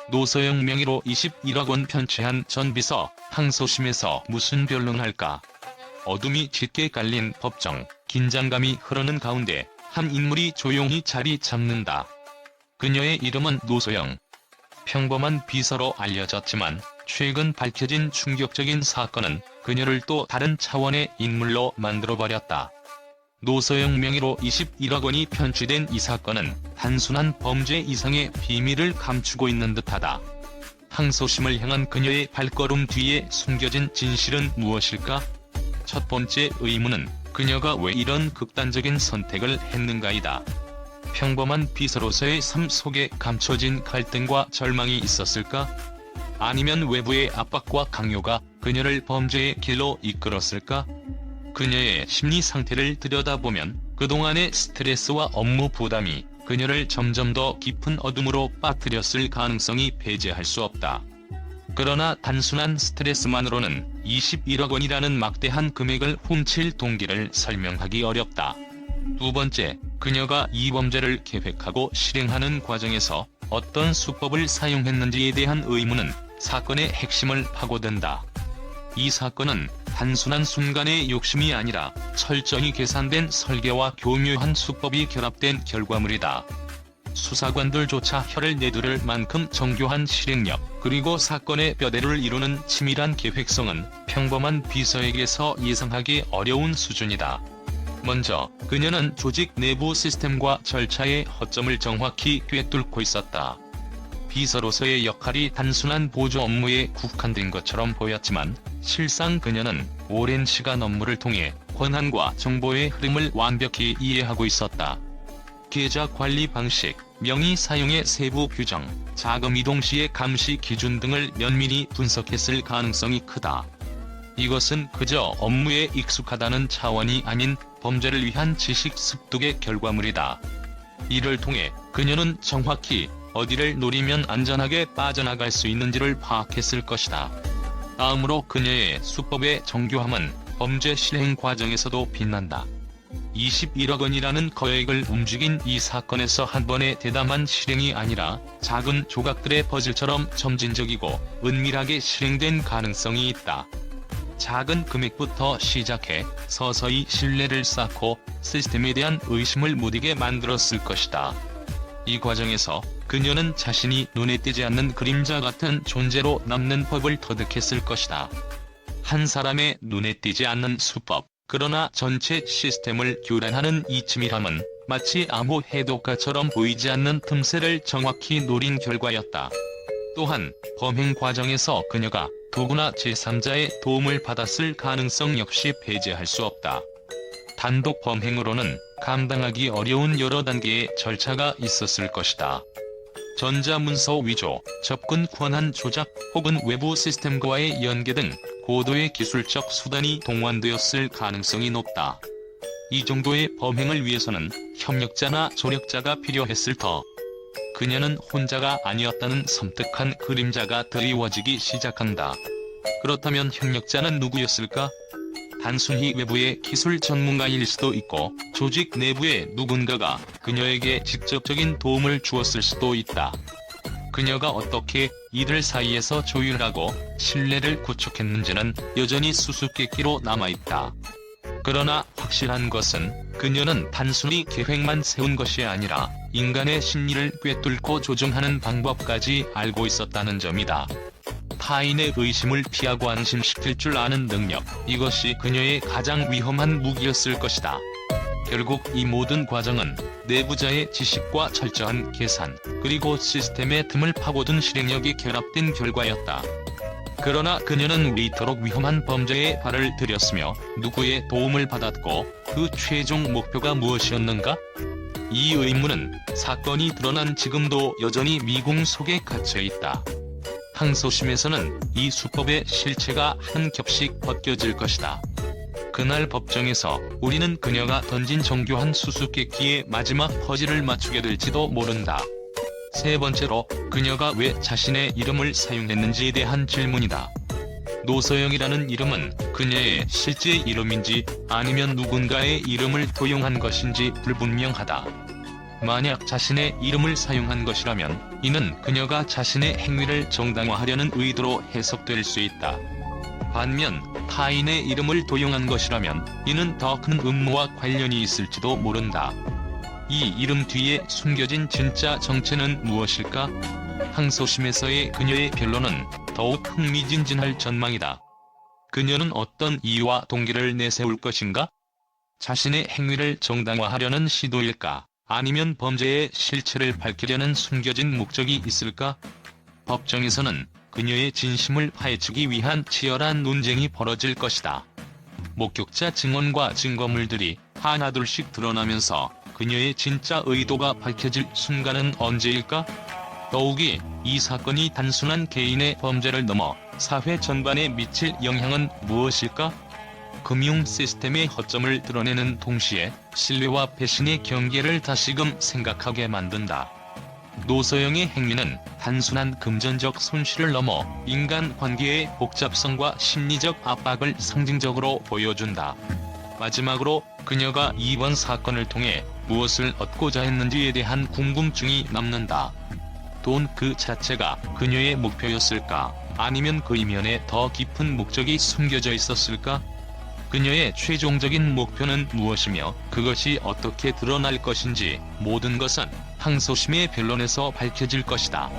노소영 명의로 21억 원 편취한 전 비서 항소심에서 무슨 변론할까. 어둠이 짙게 깔린 법정, 긴장감이 흐르는 가운데 한 인물이 조용히 자리 잡는다. 그녀의 이름은 노소영. 평범한 비서로 알려졌지만 최근 밝혀진 충격적인 사건은 그녀를 또 다른 차원의 인물로 만들어버렸다. 노소영 명의로 21억 원이 편취된 이 사건은 단순한 범죄 이상의 비밀을 감추고 있는 듯하다. 항소심을 향한 그녀의 발걸음 뒤에 숨겨진 진실은 무엇일까? 첫 번째 의문은 그녀가 왜 이런 극단적인 선택을 했는가이다. 평범한 비서로서의 삶 속에 감춰진 갈등과 절망이 있었을까? 아니면 외부의 압박과 강요가 그녀를 범죄의 길로 이끌었을까? 그녀의 심리 상태를 들여다보면 그동안의 스트레스와 업무 부담이 그녀를 점점 더 깊은 어둠으로 빠뜨렸을 가능성이 배제할 수 없다. 그러나 단순한 스트레스만으로는 21억 원이라는 막대한 금액을 훔칠 동기를 설명하기 어렵다. 두 번째, 그녀가 이 범죄를 계획하고 실행하는 과정에서 어떤 수법을 사용했는지에 대한 의문은 사건의 핵심을 파고든다. 이 사건은 단순한 순간의 욕심이 아니라 철저히 계산된 설계와 교묘한 수법이 결합된 결과물이다. 수사관들조차 혀를 내두를 만큼 정교한 실행력, 그리고 사건의 뼈대를 이루는 치밀한 계획성은 평범한 비서에게서 예상하기 어려운 수준이다. 먼저, 그녀는 조직 내부 시스템과 절차의 허점을 정확히 꿰뚫고 있었다. 비서로서의 역할이 단순한 보조 업무에 국한된 것처럼 보였지만 실상 그녀는 오랜 시간 업무를 통해 권한과 정보의 흐름을 완벽히 이해하고 있었다. 계좌 관리 방식, 명의 사용의 세부 규정, 자금 이동 시의 감시 기준 등을 면밀히 분석했을 가능성이 크다. 이것은 그저 업무에 익숙하다는 차원이 아닌 범죄를 위한 지식 습득의 결과물이다. 이를 통해 그녀는 정확히 어디를 노리면 안전하게 빠져나갈 수 있는지를 파악했을 것이다. 다음으로 그녀의 수법의 정교함은 범죄 실행 과정에서도 빛난다. 21억 원이라는 거액을 움직인 이 사건에서 한 번의 대담한 실행이 아니라 작은 조각들의 퍼즐처럼 점진적이고 은밀하게 실행된 가능성이 있다. 작은 금액부터 시작해 서서히 신뢰를 쌓고 시스템에 대한 의심을 무디게 만들었을 것이다. 이 과정에서 그녀는 자신이 눈에 띄지 않는 그림자 같은 존재로 남는 법을 터득했을 것이다. 한 사람의 눈에 띄지 않는 수법, 그러나 전체 시스템을 교란하는 이 치밀함은 마치 아무 해독가처럼 보이지 않는 틈새를 정확히 노린 결과였다. 또한 범행 과정에서 그녀가 도구나 제3자의 도움을 받았을 가능성 역시 배제할 수 없다. 단독 범행으로는 감당하기 어려운 여러 단계의 절차가 있었을 것이다. 전자문서 위조, 접근 권한 조작, 혹은 외부 시스템과의 연계 등 고도의 기술적 수단이 동원되었을 가능성이 높다. 이 정도의 범행을 위해서는 협력자나 조력자가 필요했을 터. 그녀는 혼자가 아니었다는 섬뜩한 그림자가 드리워지기 시작한다. 그렇다면 협력자는 누구였을까? 단순히 외부의 기술 전문가일 수도 있고 조직 내부의 누군가가 그녀에게 직접적인 도움을 주었을 수도 있다. 그녀가 어떻게 이들 사이에서 조율하고 신뢰를 구축했는지는 여전히 수수께끼로 남아있다. 그러나 확실한 것은 그녀는 단순히 계획만 세운 것이 아니라 인간의 심리를 꿰뚫고 조종하는 방법까지 알고 있었다는 점이다. 타인의 의심을 피하고 안심시킬 줄 아는 능력, 이것이 그녀의 가장 위험한 무기였을 것이다. 결국 이 모든 과정은 내부자의 지식과 철저한 계산, 그리고 시스템의 틈을 파고든 실행력이 결합된 결과였다. 그러나 그녀는 왜 이토록 위험한 범죄에 발을 들였으며 누구의 도움을 받았고 그 최종 목표가 무엇이었는가? 이 의문은 사건이 드러난 지금도 여전히 미궁 속에 갇혀있다. 항소심에서는 이 수법의 실체가 한 겹씩 벗겨질 것이다. 그날 법정에서 우리는 그녀가 던진 정교한 수수께끼의 마지막 퍼즐을 맞추게 될지도 모른다. 세 번째로, 그녀가 왜 자신의 이름을 사용했는지에 대한 질문이다. 노소영이라는 이름은 그녀의 실제 이름인지 아니면 누군가의 이름을 도용한 것인지 불분명하다. 만약 자신의 이름을 사용한 것이라면 이는 그녀가 자신의 행위를 정당화하려는 의도로 해석될 수 있다. 반면 타인의 이름을 도용한 것이라면 이는 더 큰 음모와 관련이 있을지도 모른다. 이 이름 뒤에 숨겨진 진짜 정체는 무엇일까? 항소심에서의 그녀의 변론은 더욱 흥미진진할 전망이다. 그녀는 어떤 이유와 동기를 내세울 것인가? 자신의 행위를 정당화하려는 시도일까? 아니면 범죄의 실체를 밝히려는 숨겨진 목적이 있을까? 법정에서는 그녀의 진심을 파헤치기 위한 치열한 논쟁이 벌어질 것이다. 목격자 증언과 증거물들이 하나둘씩 드러나면서 그녀의 진짜 의도가 밝혀질 순간은 언제일까? 더욱이 이 사건이 단순한 개인의 범죄를 넘어 사회 전반에 미칠 영향은 무엇일까? 금융 시스템의 허점을 드러내는 동시에 신뢰와 배신의 경계를 다시금 생각하게 만든다. 노서영의 행위는 단순한 금전적 손실을 넘어 인간관계의 복잡성과 심리적 압박을 상징적으로 보여준다. 마지막으로 그녀가 이번 사건을 통해 무엇을 얻고자 했는지에 대한 궁금증이 남는다. 돈 그 자체가 그녀의 목표였을까? 아니면 그 이면에 더 깊은 목적이 숨겨져 있었을까? 그녀의 최종적인 목표는 무엇이며 그것이 어떻게 드러날 것인지 모든 것은 항소심의 변론에서 밝혀질 것이다.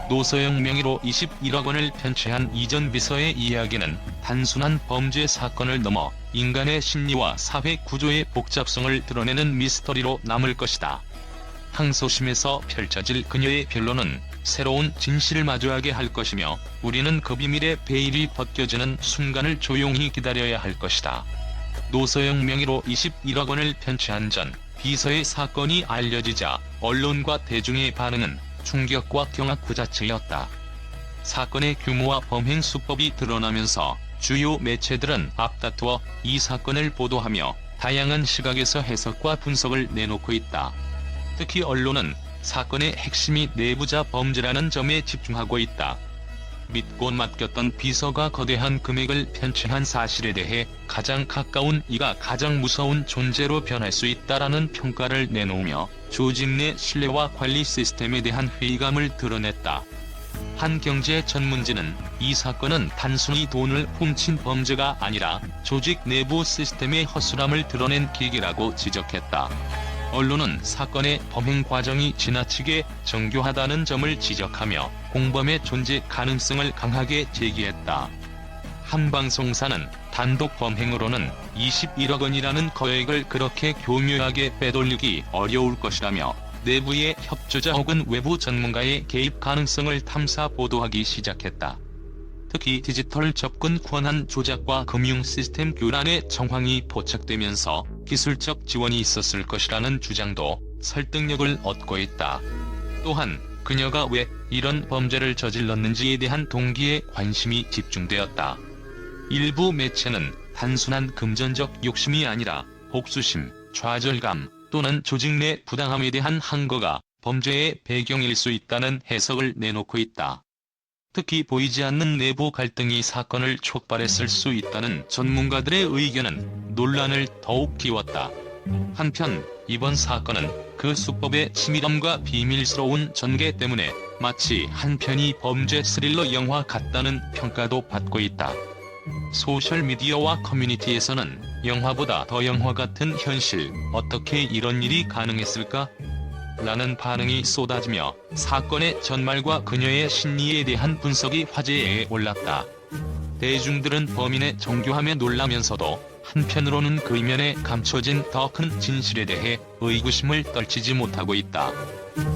노서영 명의로 21억 원을 편취한 이전 비서의 이야기는 단순한 범죄 사건을 넘어 인간의 심리와 사회 구조의 복잡성을 드러내는 미스터리로 남을 것이다. 항소심에서 펼쳐질 그녀의 변론은 새로운 진실을 마주하게 할 것이며 우리는 그 비밀의 베일이 벗겨지는 순간을 조용히 기다려야 할 것이다. 노서영 명의로 21억 원을 편취한 전 비서의 사건이 알려지자 언론과 대중의 반응은 충격과 경악 그 자체였다. 사건의 규모와 범행 수법이 드러나면서 주요 매체들은 앞다투어 이 사건을 보도하며 다양한 시각에서 해석과 분석을 내놓고 있다. 특히 언론은 사건의 핵심이 내부자 범죄라는 점에 집중하고 있다. 믿고 맡겼던 비서가 거대한 금액을 편취한 사실에 대해 가장 가까운 이가 가장 무서운 존재로 변할 수 있다라는 평가를 내놓으며 조직 내 신뢰와 관리 시스템에 대한 회의감을 드러냈다. 한 경제 전문지는 이 사건은 단순히 돈을 훔친 범죄가 아니라 조직 내부 시스템의 허술함을 드러낸 계기라고 지적했다. 언론은 사건의 범행 과정이 지나치게 정교하다는 점을 지적하며 공범의 존재 가능성을 강하게 제기했다. 한 방송사는 단독 범행으로는 21억 원이라는 거액을 그렇게 교묘하게 빼돌리기 어려울 것이라며 내부의 협조자 혹은 외부 전문가의 개입 가능성을 탐사 보도하기 시작했다. 특히 디지털 접근 권한 조작과 금융 시스템 교란의 정황이 포착되면서 기술적 지원이 있었을 것이라는 주장도 설득력을 얻고 있다. 또한 그녀가 왜 이런 범죄를 저질렀는지에 대한 동기에 관심이 집중되었다. 일부 매체는 단순한 금전적 욕심이 아니라 복수심, 좌절감 또는 조직 내 부당함에 대한 항거가 범죄의 배경일 수 있다는 해석을 내놓고 있다. 특히 보이지 않는 내부 갈등이 사건을 촉발했을 수 있다는 전문가들의 의견은 논란을 더욱 키웠다. 한편 이번 사건은 그 수법의 치밀함과 비밀스러운 전개 때문에 마치 한 편의 범죄 스릴러 영화 같다는 평가도 받고 있다. 소셜미디어와 커뮤니티에서는 영화보다 더 영화 같은 현실, 어떻게 이런 일이 가능했을까? 라는 반응이 쏟아지며 사건의 전말과 그녀의 심리에 대한 분석이 화제에 올랐다. 대중들은 범인의 정교함에 놀라면서도 한편으로는 그 이면에 감춰진 더 큰 진실에 대해 의구심을 떨치지 못하고 있다.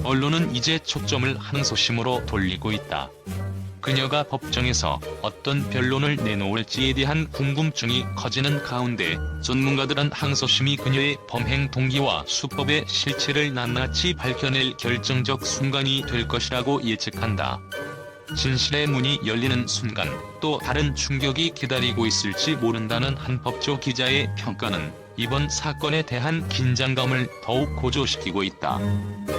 언론은 이제 초점을 항소심으로 돌리고 있다. 그녀가 법정에서 어떤 변론을 내놓을지에 대한 궁금증이 커지는 가운데 전문가들은 항소심이 그녀의 범행 동기와 수법의 실체를 낱낱이 밝혀낼 결정적 순간이 될 것이라고 예측한다. 진실의 문이 열리는 순간 또 다른 충격이 기다리고 있을지 모른다는 한 법조 기자의 평가는 이번 사건에 대한 긴장감을 더욱 고조시키고 있다.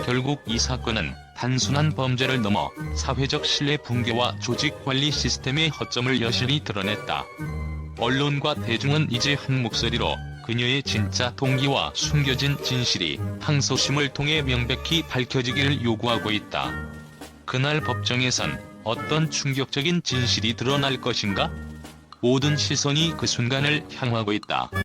결국 이 사건은 단순한 범죄를 넘어 사회적 신뢰 붕괴와 조직 관리 시스템의 허점을 여실히 드러냈다. 언론과 대중은 이제 한 목소리로 그녀의 진짜 동기와 숨겨진 진실이 항소심을 통해 명백히 밝혀지기를 요구하고 있다. 그날 법정에선 어떤 충격적인 진실이 드러날 것인가? 모든 시선이 그 순간을 향하고 있다.